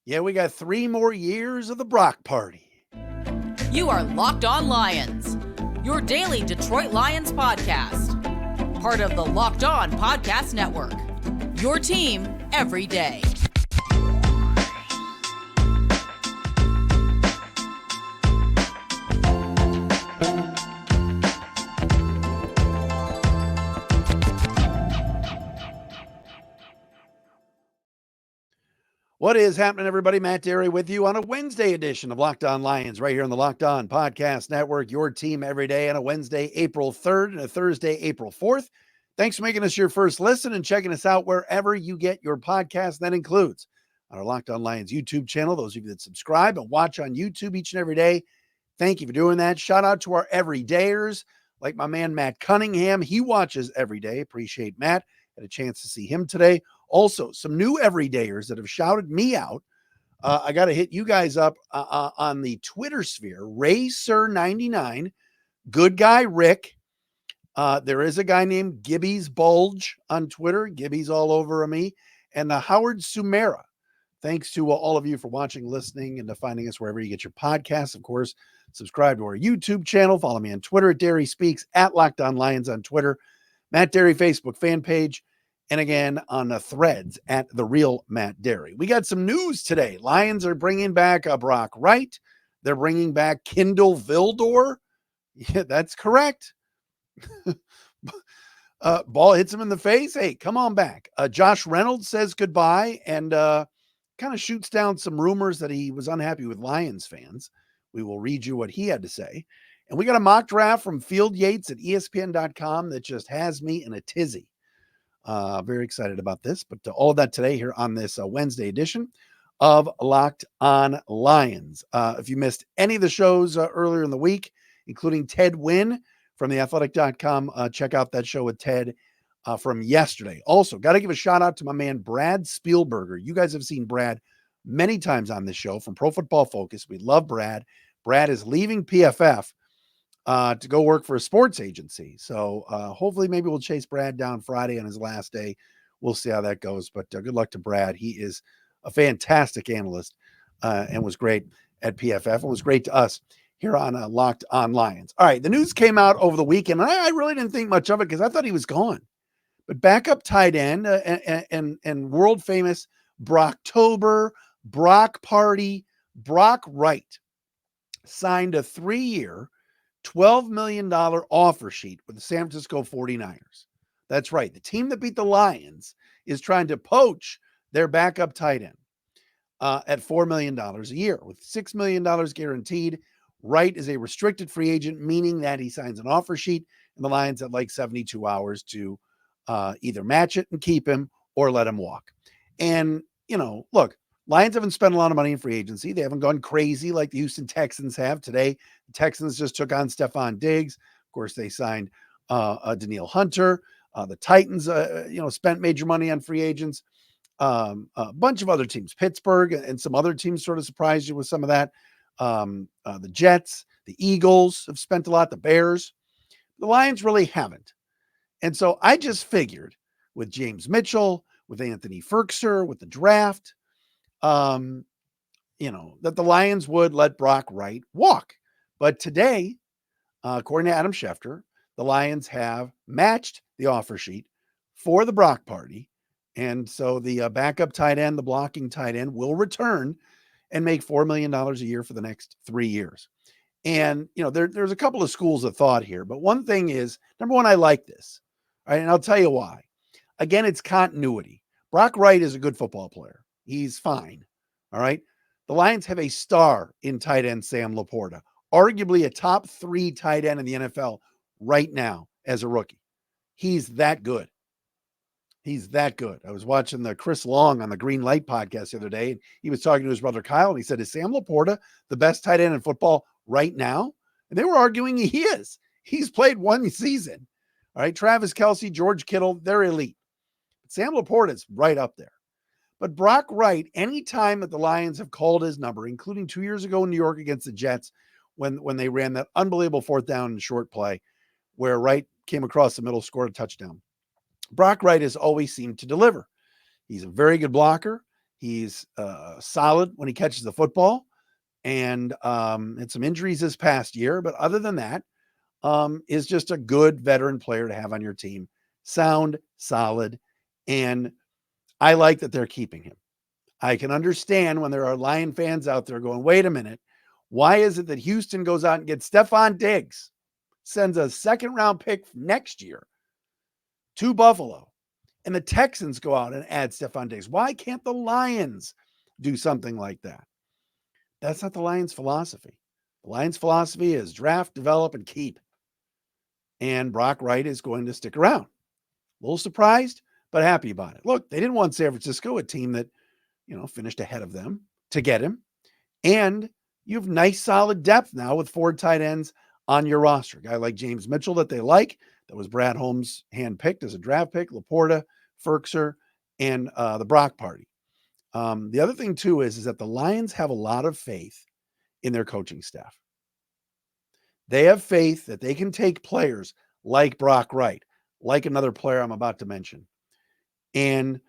Yeah, we got 3 more years of the Brock party. You are Locked On Lions, your daily Detroit Lions podcast. Part of the Locked On Podcast Network, your team every day. What is happening, everybody? Matt Dery with you on a Wednesday edition of Locked On Lions right here on the Locked On Podcast Network, your team every day on a Wednesday, April 3rd and a Thursday, April 4th. Thanks for making us your first listen and checking us out wherever you get your podcast. That includes on our Locked On Lions YouTube channel. Those of you that subscribe and watch on YouTube each and every day, thank you for doing that. Shout out to our everydayers like my man Matt Cunningham. He watches every day. Appreciate Matt. Had a chance to see him today. Also, some new everydayers that have shouted me out. I got to hit you guys up on the Twitter sphere. Racer99, Good Guy Rick. There is a guy named Gibby's Bulge on Twitter. Gibby's all over me. And Howard Sumera. Thanks to all of you for watching, listening, and to finding us wherever you get your podcasts. Of course, subscribe to our YouTube channel. Follow me on Twitter at Dery Speaks, at Locked On Lions on Twitter, Matt Dery Facebook fan page, and again on the threads at The Real Matt Dery. We got some news today. Lions are bringing back Brock Wright. They're bringing back Kindle Vildor. Yeah, that's correct. Ball hits him in the face. Hey, come on back. Josh Reynolds says goodbye and kind of shoots down some rumors that he was unhappy with Lions fans. We will read you what he had to say. And we got a mock draft from Field Yates at ESPN.com that just has me in a tizzy. Very excited about this, but all of that today here on this Wednesday edition of Locked On Lions. If you missed any of the shows earlier in the week, including Ted Wynn from theathletic.com, check out that show with Ted from yesterday. Also, got to give a shout out to my man, Brad Spielberger. You guys have seen Brad many times on this show from Pro Football Focus. We love Brad. Brad is leaving PFF to go work for a sports agency. So hopefully maybe we'll chase Brad down Friday on his last day. We'll see how that goes. But good luck to Brad. He is a fantastic analyst and was great at PFF and was great to us here on Locked On Lions. All right, the news came out over the weekend, and I really didn't think much of it because I thought he was gone. But backup tight end and world famous Brocktober, Brock Party, Brock Wright signed a 3-year, $12 million offer sheet with the San Francisco 49ers. That's right. The team that beat the Lions is trying to poach their backup tight end at $4 million a year with $6 million guaranteed. Wright is a restricted free agent, meaning that he signs an offer sheet and the Lions have like 72 hours to either match it and keep him or let him walk. And, look, Lions haven't spent a lot of money in free agency. They haven't gone crazy like the Houston Texans have. Today, the Texans just took on Stephon Diggs. Of course, they signed Danielle Hunter. The Titans, spent major money on free agents. A bunch of other teams, Pittsburgh and some other teams sort of surprised you with some of that. The Jets, the Eagles have spent a lot. The Bears. The Lions really haven't. And so I just figured with James Mitchell, with Anthony Firkser, with the draft, that the Lions would let Brock Wright walk. But today, according to Adam Schefter, the Lions have matched the offer sheet for the Brock party. And so the backup tight end, the blocking tight end, will return and make $4 million a year for the next 3 years. And, there's a couple of schools of thought here. But one thing is, number one, I like this. All right, and I'll tell you why. Again, it's continuity. Brock Wright is a good football player. He's fine. All right. The Lions have a star in tight end Sam Laporta, arguably a top 3 tight end in the NFL right now as a rookie. He's that good. He's that good. I was watching the Chris Long on the Green Light podcast the other day, and he was talking to his brother Kyle, and he said, is Sam Laporta the best tight end in football right now? And they were arguing he is. He's played one season. All right. Travis Kelce, George Kittle, they're elite. But Sam Laporta is right up there. But Brock Wright, anytime that the Lions have called his number, including 2 years ago in New York against the Jets, when they ran that unbelievable 4th down and short play where Wright came across the middle, scored a touchdown. Brock Wright has always seemed to deliver. He's a very good blocker. He's solid when he catches the football, and had some injuries this past year. But other than that, is just a good veteran player to have on your team. Sound, solid, and I like that they're keeping him. I can understand when there are Lion fans out there going, wait a minute, why is it that Houston goes out and gets Stephon Diggs, sends a second-round pick next year to Buffalo, and the Texans go out and add Stephon Diggs? Why can't the Lions do something like that? That's not the Lions' philosophy. The Lions' philosophy is draft, develop, and keep. And Brock Wright is going to stick around. A little surprised, but happy about it. Look, they didn't want San Francisco, a team that, finished ahead of them, to get him. And you have nice, solid depth now with 4 tight ends on your roster. A guy like James Mitchell that they like, that was Brad Holmes handpicked as a draft pick, Laporta, Ferkser, and the Brock party. The other thing, too, is that the Lions have a lot of faith in their coaching staff. They have faith that they can take players like Brock Wright, like another player I'm about to mention, and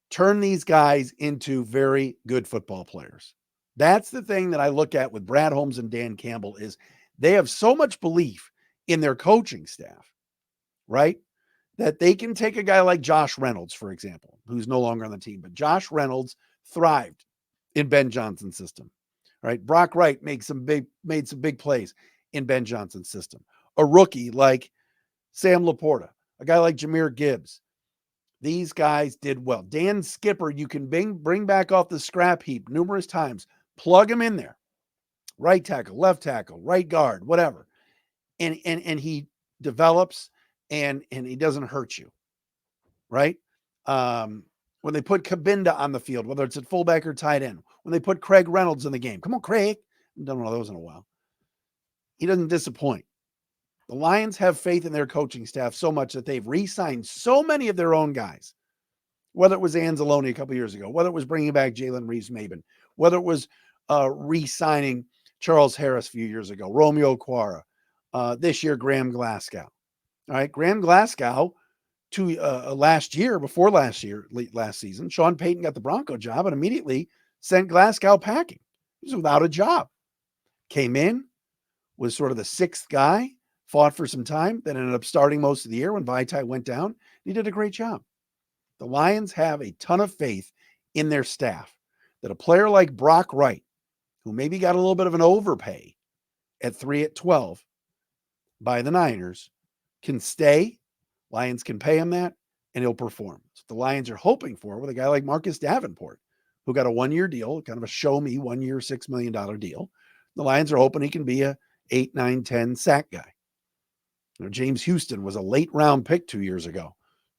turn these guys into very good football players. That's the thing that I look at with Brad Holmes and Dan Campbell is they have so much belief in their coaching staff, right? That they can take a guy like Josh Reynolds, for example, who's no longer on the team, but Josh Reynolds thrived in Ben Johnson's system, right? Brock Wright made some big plays in Ben Johnson's system. A rookie like Sam Laporta, a guy like Jahmyr Gibbs. These guys did well. Dan Skipper, you can bring back off the scrap heap numerous times. Plug him in there. Right tackle, left tackle, right guard, whatever. And he develops and he doesn't hurt you. Right? When they put Kabinda on the field, whether it's at fullback or tight end, when they put Craig Reynolds in the game. Come on, Craig. I haven't done one of those in a while. He doesn't disappoint. The Lions have faith in their coaching staff so much that they've re-signed so many of their own guys, whether it was Anzalone a couple years ago, whether it was bringing back Jalen Reeves-Maben, whether it was re-signing Charles Harris a few years ago, Romeo Okwara, this year Graham Glasgow. All right, Graham Glasgow last season, Sean Payton got the Bronco job and immediately sent Glasgow packing. He was without a job. Came in, was sort of the 6th guy, fought for some time, then ended up starting most of the year when Vaitai went down. He did a great job. The Lions have a ton of faith in their staff that a player like Brock Wright, who maybe got a little bit of an overpay at 3-12 by the Niners, can stay. Lions can pay him that, and he'll perform. So the Lions are hoping for with a guy like Marcus Davenport, who got a 1-year deal, kind of a show me 1-year, $6 million deal. The Lions are hoping he can be a 8, 9, 10 sack guy. James Houston was a late round pick 2 years ago.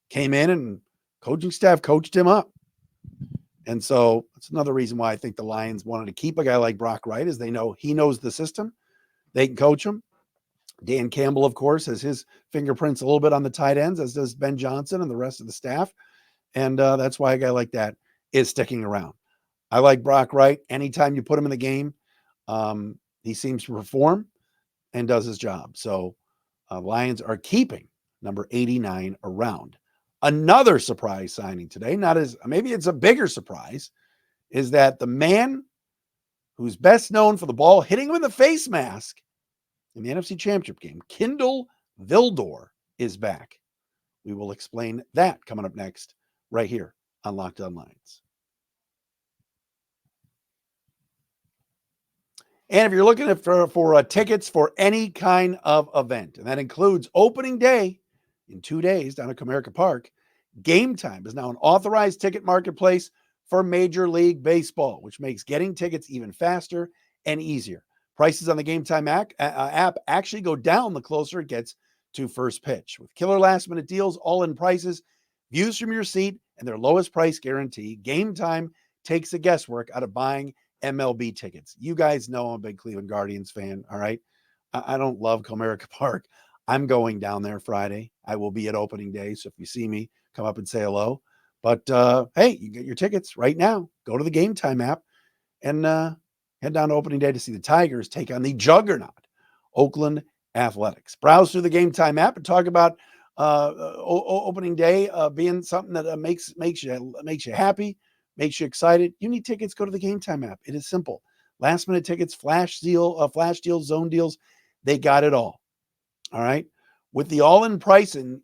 Came in and coaching staff coached him up. And so that's another reason why I think the Lions wanted to keep a guy like Brock Wright, is they know he knows the system. They can coach him. Dan Campbell, of course, has his fingerprints a little bit on the tight ends, as does Ben Johnson and the rest of the staff. And that's why a guy like that is sticking around. I like Brock Wright. Anytime you put him in the game, he seems to perform and does his job. So Lions are keeping number 89 around. Another surprise signing today, maybe it's a bigger surprise, is that the man who's best known for the ball hitting him in the face mask in the NFC Championship game, Kindle Vildor, is back. We will explain that coming up next, right here on Locked On Lions. And if you're looking for tickets for any kind of event, and that includes opening day in 2 days down at Comerica Park, Gametime is now an authorized ticket marketplace for Major League Baseball, which makes getting tickets even faster and easier. Prices on the Gametime app actually go down the closer it gets to first pitch. With killer last-minute deals, all-in prices, views from your seat, and their lowest price guarantee, Gametime takes the guesswork out of buying MLB tickets. You guys know I'm a big Cleveland Guardians fan, all right? I don't love Comerica Park. I'm going down there Friday. I will be at opening day, so if you see me, come up and say hello. But, hey, you get your tickets right now. Go to the Gametime app and head down to opening day to see the Tigers take on the juggernaut, Oakland Athletics. Browse through the Gametime app and talk about opening day being something that makes you happy. makes you excited. You need tickets, go to the Gametime app. It is simple. Last minute tickets, flash deals, zone deals. They got it all. All right. With the all-in pricing,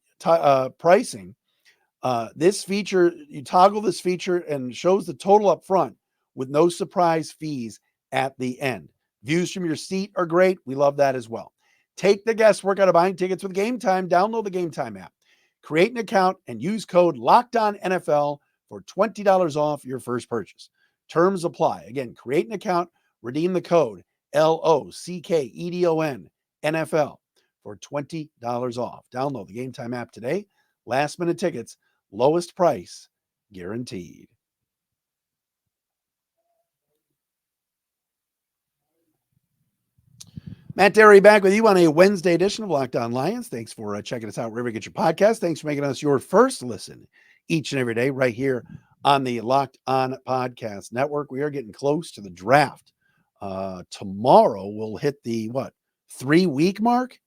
this feature, you toggle this feature and shows the total up front with no surprise fees at the end. Views from your seat are great. We love that as well. Take the guesswork out of buying tickets with Gametime. Download the Gametime app. Create an account and use code LOCKEDONNFL for $20 off your first purchase. Terms apply. Again, create an account, redeem the code LOCKEDON NFL for $20 off. Download the Gametime app today. Last minute tickets, lowest price guaranteed. Matt Dery back with you on a Wednesday edition of Locked On Lions. Thanks for checking us out wherever you get your podcast. Thanks for making us your first listen each and every day right here on the Locked On Podcast Network. We are getting close to the draft. Tomorrow we'll hit the 3-week mark?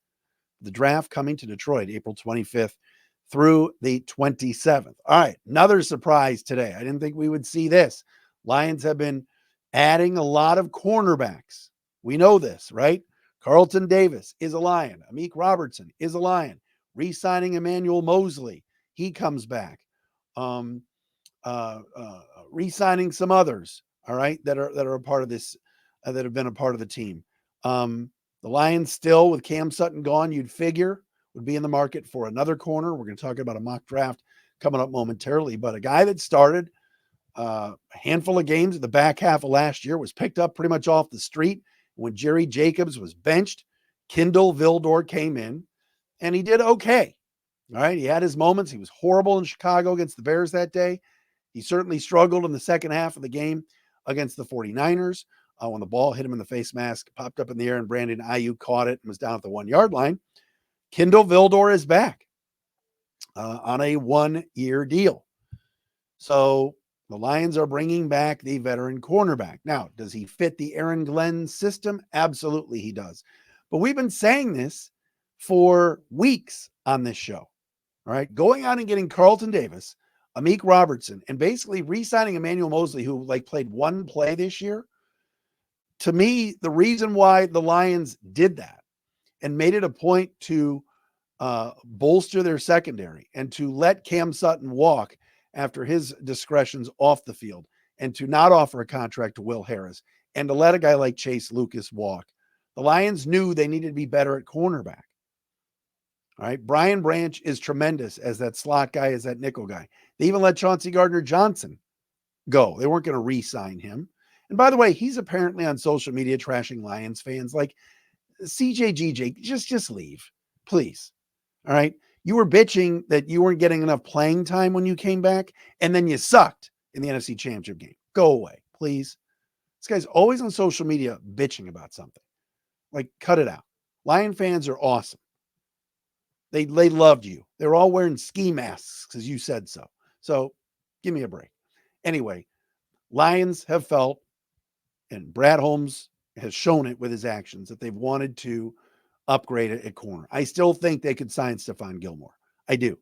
The draft coming to Detroit, April 25th through the 27th. All right, another surprise today. I didn't think we would see this. Lions have been adding a lot of cornerbacks. We know this, right? Carlton Davis is a Lion. Amik Robertson is a Lion. Re-signing Emmanuel Mosley. He comes back. Re-signing some others, all right, that are a part of this, that have been a part of the team. The Lions still, with Cam Sutton gone, you'd figure would be in the market for another corner. We're going to talk about a mock draft coming up momentarily, but a guy that started a handful of games at the back half of last year was picked up pretty much off the street. When Jerry Jacobs was benched, Kindle Vildor came in, and he did okay. All right, he had his moments. He was horrible in Chicago against the Bears that day. He certainly struggled in the second half of the game against the 49ers when the ball hit him in the face mask, popped up in the air, and Brandon Ayuk caught it and was down at the 1-yard line. Kindle Vildor is back on a 1-year deal. So the Lions are bringing back the veteran cornerback. Now, does he fit the Aaron Glenn system? Absolutely he does. But we've been saying this for weeks on this show. All right, going out and getting Carlton Davis, Amik Robertson, and basically re-signing Emmanuel Mosley, who played one play this year. To me, the reason why the Lions did that and made it a point to bolster their secondary and to let Cam Sutton walk after his discretions off the field and to not offer a contract to Will Harris and to let a guy like Chase Lucas walk. The Lions knew they needed to be better at cornerback. All right. Brian Branch is tremendous as that slot guy, as that nickel guy. They even let Chauncey Gardner-Johnson go. They weren't going to re-sign him. And by the way, he's apparently on social media trashing Lions fans like, CJGJ, just leave, please. All right. You were bitching that you weren't getting enough playing time when you came back, and then you sucked in the NFC Championship game. Go away, please. This guy's always on social media bitching about something. Cut it out. Lion fans are awesome. They loved you. They're all wearing ski masks because you said so. So give me a break. Anyway, Lions have felt, and Brad Holmes has shown it with his actions, that they've wanted to upgrade it at corner. I still think they could sign Stephon Gilmore. I do.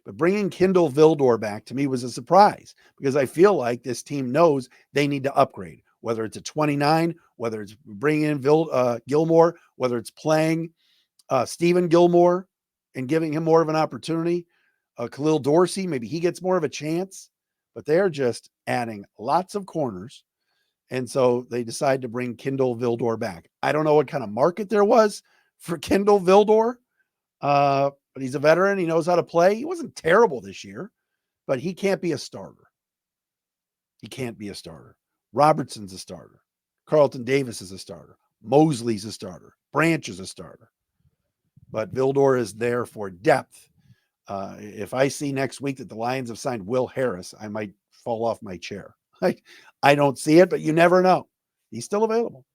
But bringing Kindle Vildor back to me was a surprise because I feel like this team knows they need to upgrade, whether it's a 29, whether it's bringing in Gilmore, whether it's playing Stephen Gilmore and giving him more of an opportunity. Khalil Dorsey, maybe he gets more of a chance, but they're just adding lots of corners. And so they decide to bring Kindle Vildor back. I don't know what kind of market there was for Kindle Vildor, but he's a veteran. He knows how to play. He wasn't terrible this year, but he can't be a starter. He can't be a starter. Robertson's a starter. Carlton Davis is a starter. Mosley's a starter. Branch is a starter. But Vildor is there for depth. If I see next week that the Lions have signed Will Harris, I might fall off my chair. I don't see it, but you never know. He's still available.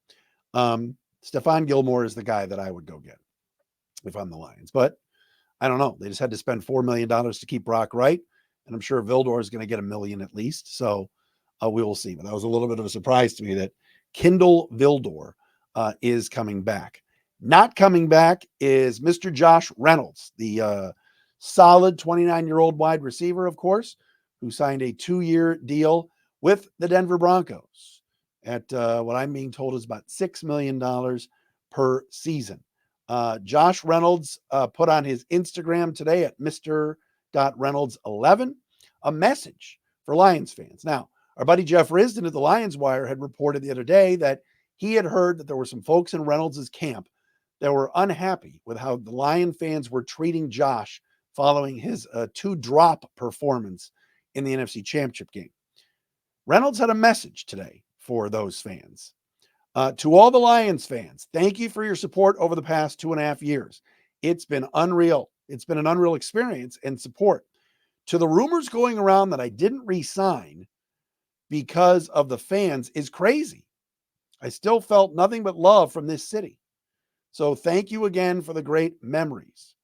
Stephon Gilmore is the guy that I would go get if I'm the Lions. But I don't know. They just had to spend $4 million to keep Brock Wright, and I'm sure Vildor is going to get $1 million at least. So we will see. But that was a little bit of a surprise to me that Kindle Vildor is coming back. Not coming back is Mr. Josh Reynolds, the solid 29-year-old wide receiver, of course, who signed a 2-year deal with the Denver Broncos at what I'm being told is about $6 million per season. Josh Reynolds put on his Instagram today at Mr.Reynolds11 a message for Lions fans. Now, our buddy Jeff Risdon at the Lions Wire had reported the other day that he had heard that there were some folks in Reynolds' camp that were unhappy with how the Lion fans were treating Josh following his 2-drop performance in the NFC Championship game. Reynolds had a message today for those fans. To all the Lions fans, thank you for your support over the past 2.5 years. It's been unreal. It's been an unreal experience and support. To the rumors going around that I didn't re-sign because of the fans is crazy. I still felt nothing but love from this city. So thank you again for the great memories.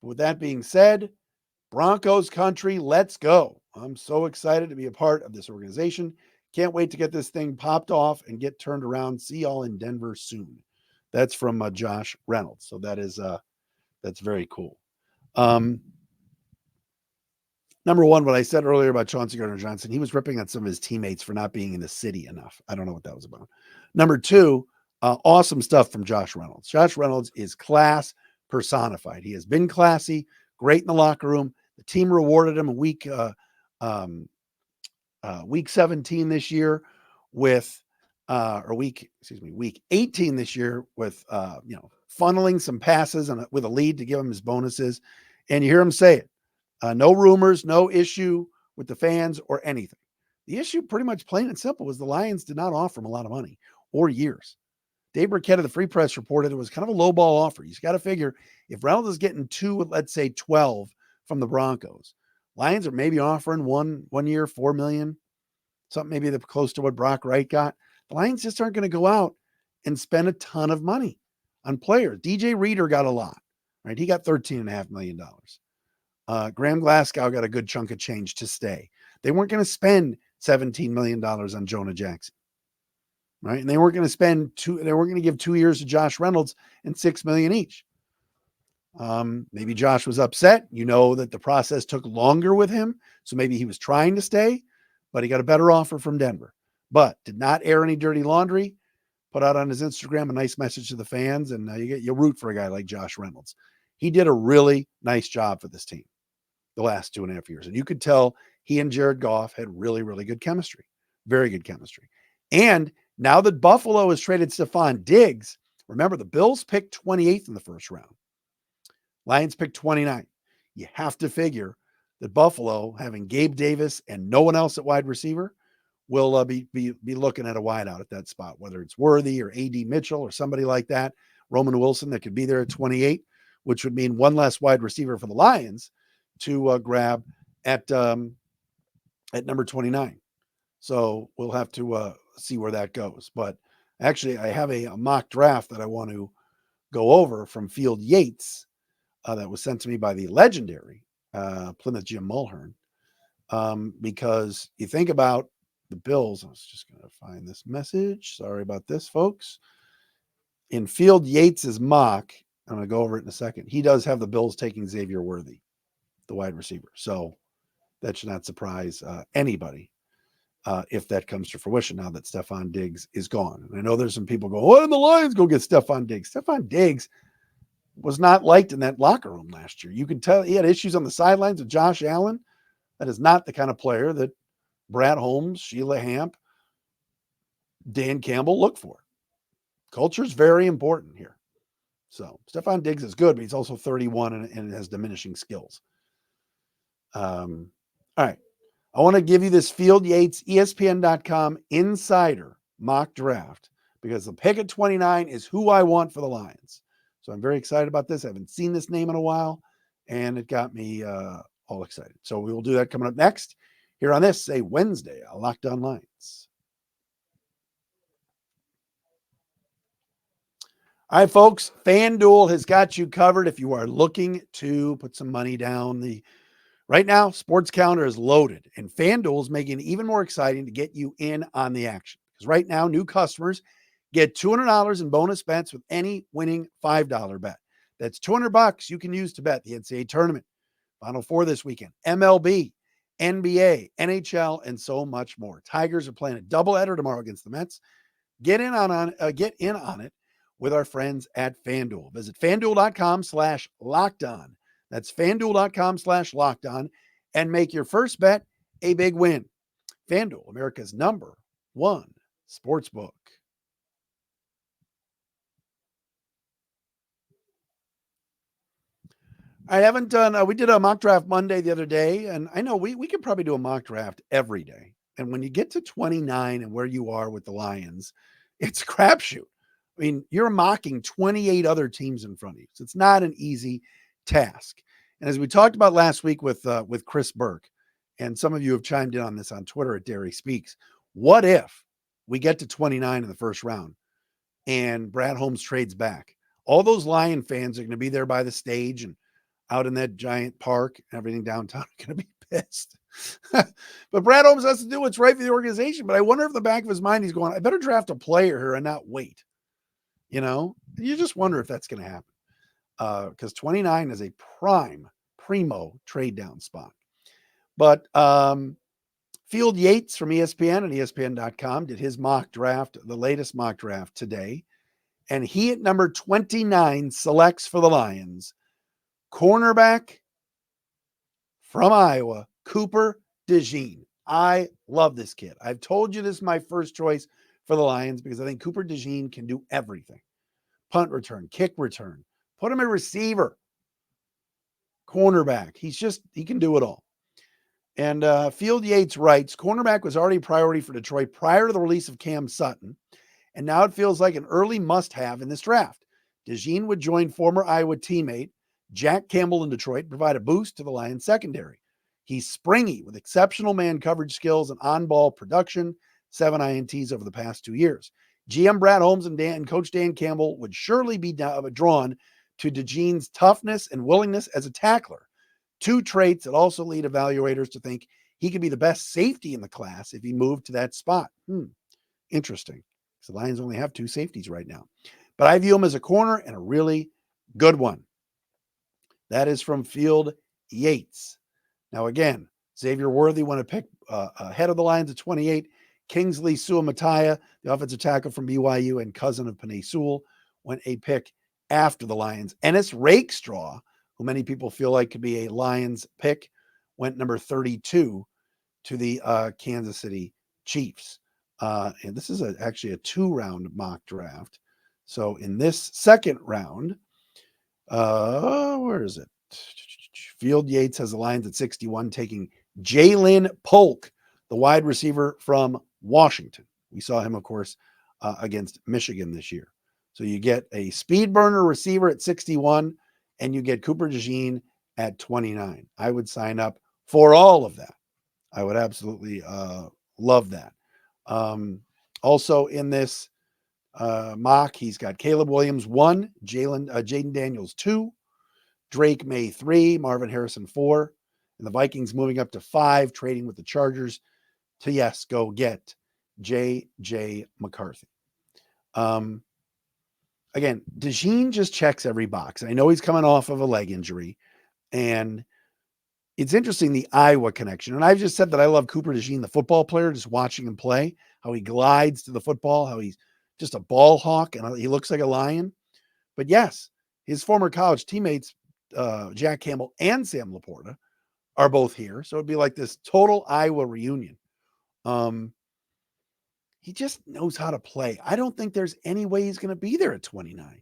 With that being said, Broncos country, let's go. I'm so excited to be a part of this organization. Can't wait to get this thing popped off and get turned around. See y'all in Denver soon. That's from Josh Reynolds. So that's very cool. Number one, what I said earlier about Chauncey Gardner-Johnson, he was ripping on some of his teammates for not being in the city enough. I don't know what that was about. Number two, awesome stuff from Josh Reynolds. Josh Reynolds is class personified. He has been classy, great in the locker room. The team rewarded him week 17 this year with, week 18 this year with, funneling some passes with a lead to give him his bonuses. And you hear him say it. No rumors, no issue with the fans or anything. The issue, pretty much plain and simple, was the Lions did not offer him a lot of money or years. Dave Burkett of the Free Press reported it was kind of a low ball offer. You got to figure if Reynolds is getting 12 from the Broncos, Lions are maybe offering one year, $4 million, something maybe close to what Brock Wright got. The Lions just aren't going to go out and spend a ton of money on players. DJ Reader got a lot, right? He got $13.5 million. Graham Glasgow got a good chunk of change to stay. They weren't going to spend $17 million on Jonah Jackson, right? And they weren't going to they weren't going to give 2 years to Josh Reynolds and $6 million each. Maybe Josh was upset. You know that the process took longer with him. So maybe he was trying to stay, but he got a better offer from Denver, but did not air any dirty laundry, put out on his Instagram a nice message to the fans. And you root for a guy like Josh Reynolds. He did a really nice job for this team the last 2.5 years. And you could tell he and Jared Goff had really, really good chemistry, very good chemistry. And now that Buffalo has traded Stephon Diggs, remember the Bills picked 28th in the first round. Lions picked 29th. You have to figure that Buffalo, having Gabe Davis and no one else at wide receiver, will be looking at a wideout at that spot, whether it's Worthy or A.D. Mitchell or somebody like that, Roman Wilson that could be there at 28, which would mean one less wide receiver for the Lions to grab at number 29. So we'll have to see where that goes. But actually, I have a mock draft that I want to go over from Field Yates that was sent to me by the legendary Plymouth Jim Mulhern. Because you think about the Bills, I was just going to find this message. Sorry about this, folks. In Field Yates's mock, I'm going to go over it in a second. He does have the Bills taking Xavier Worthy, the wide receiver. So that should not surprise anybody if that comes to fruition now that Stephon Diggs is gone. And I know there's some people go, why did the Lions go get Stephon Diggs? Stephon Diggs was not liked in that locker room last year. You could tell he had issues on the sidelines with Josh Allen. That is not the kind of player that Brad Holmes, Sheila Hamp, Dan Campbell look for. Culture is very important here. So Stephon Diggs is good, but he's also 31 and has diminishing skills. All right. I want to give you this Field Yates, ESPN.com insider mock draft because the pick at 29 is who I want for the Lions. So I'm very excited about this. I haven't seen this name in a while, and it got me all excited. So we will do that coming up next here on this, Wednesday, Locked On Lions. All right, folks, FanDuel has got you covered if you are looking to put some money down. Right now, sports calendar is loaded, and FanDuel is making it even more exciting to get you in on the action. Because right now, new customers get $200 in bonus bets with any winning $5 bet. That's $200 you can use to bet the NCAA tournament, Final Four this weekend, MLB, NBA, NHL, and so much more. Tigers are playing a doubleheader tomorrow against the Mets. Get in on it with our friends at FanDuel. Visit FanDuel.com/lockedon. That's FanDuel.com/lockedon and make your first bet a big win. FanDuel, America's #1 sportsbook. I haven't done, we did a mock draft Monday the other day, and I know we could probably do a mock draft every day. And when you get to 29 and where you are with the Lions, it's a crapshoot. I mean, you're mocking 28 other teams in front of you. So it's not an easy task. And as we talked about last week with Chris Burke, and some of you have chimed in on this on Twitter at Dery Speaks, what if we get to 29 in the first round and Brad Holmes trades back? All those Lion fans are going to be there by the stage and out in that giant park, everything downtown are going to be pissed. But Brad Holmes has to do what's right for the organization. But I wonder if in the back of his mind, he's going, I better draft a player here and not wait. You just wonder if that's going to happen. Because 29 is a primo trade down spot. But Field Yates from ESPN and ESPN.com did his mock draft, the latest mock draft today. And he at number 29 selects for the Lions cornerback from Iowa, Cooper DeJean. I love this kid. I've told you this is my first choice for the Lions because I think Cooper DeJean can do everything. Punt return, kick return, put him at receiver, cornerback. He can do it all. And Field Yates writes, cornerback was already a priority for Detroit prior to the release of Cam Sutton, and now it feels like an early must-have in this draft. DeJean would join former Iowa teammate Jack Campbell in Detroit and provide a boost to the Lions secondary. He's springy with exceptional man coverage skills and on-ball production, 7 INTs over the past 2 years. GM Brad Holmes and Coach Dan Campbell would surely be drawn to DeJean's toughness and willingness as a tackler, 2 traits that also lead evaluators to think he could be the best safety in the class if he moved to that spot. Interesting. So the Lions only have 2 safeties right now. But I view him as a corner and a really good one. That is from Field Yates. Now, again, Xavier Worthy went a pick ahead of the Lions at 28. Kingsley Suamataia, the offensive tackle from BYU and cousin of Penei Sewell, went a pick after the Lions. Ennis Rakestraw, who many people feel like could be a Lions pick, went number 32 to the Kansas City Chiefs. And this is actually a 2-round mock draft. So in this second round, where is it? Field Yates has the Lions at 61, taking Jalen Polk, the wide receiver from Washington. We saw him, of course, against Michigan this year. So you get a speed burner receiver at 61, and you get Cooper DeJean at 29. I would sign up for all of that. I would absolutely love that. Also in this mock, he's got Caleb Williams 1, Jaden Daniels 2, Drake May 3, Marvin Harrison 4, and the Vikings moving up to 5, trading with the Chargers to, go get J.J. McCarthy. Again, DeJean just checks every box. I know he's coming off of a leg injury, and it's interesting, the Iowa connection. And I've just said that I love Cooper DeJean, the football player, just watching him play, how he glides to the football, how he's just a ball hawk, and he looks like a lion. But yes, his former college teammates, Jack Campbell and Sam Laporta, are both here. So it'd be like this total Iowa reunion. He just knows how to play. I don't think there's any way he's going to be there at 29.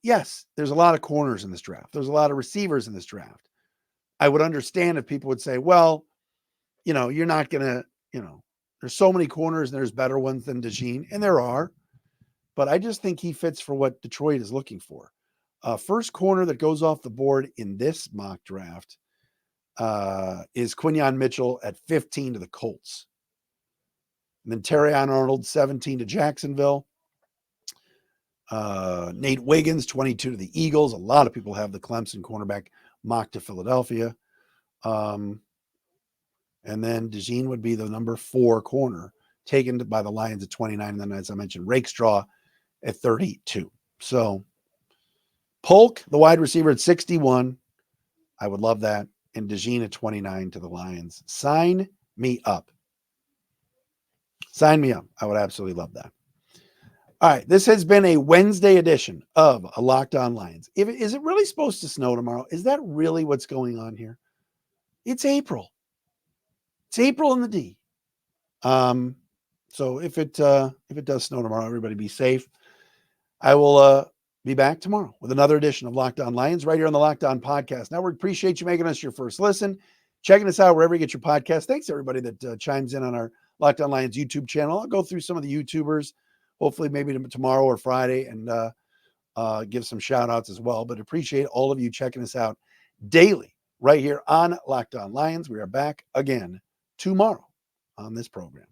Yes, there's a lot of corners in this draft. There's a lot of receivers in this draft. I would understand if people would say, well, you're not going to, there's so many corners and there's better ones than DeJean, and there are. But I just think he fits for what Detroit is looking for. First corner that goes off the board in this mock draft is Quinyon Mitchell at 15 to the Colts. And then Terrion Arnold, 17 to Jacksonville. Nate Wiggins, 22 to the Eagles. A lot of people have the Clemson cornerback mocked to Philadelphia. And then DeJean would be the number 4 corner, taken by the Lions at 29. And then, as I mentioned, Rakestraw at 32. So Polk, the wide receiver, at 61. I would love that. and DeJean at 29 to the Lions. Sign me up. Sign me up. I would absolutely love that. All right. This has been a Wednesday edition of a Locked On Lions. Is it really supposed to snow tomorrow? Is that really what's going on here? It's April. It's April in the D. So if it does snow tomorrow, everybody be safe. I will be back tomorrow with another edition of Locked On Lions right here on the Locked On Podcast Network. Appreciate you making us your first listen, checking us out wherever you get your podcast. Thanks everybody that chimes in on our Locked On Lions YouTube channel. I'll go through some of the YouTubers, hopefully maybe tomorrow or Friday, and give some shout outs as well. But appreciate all of you checking us out daily right here on Locked On Lions. We are back again tomorrow on this program.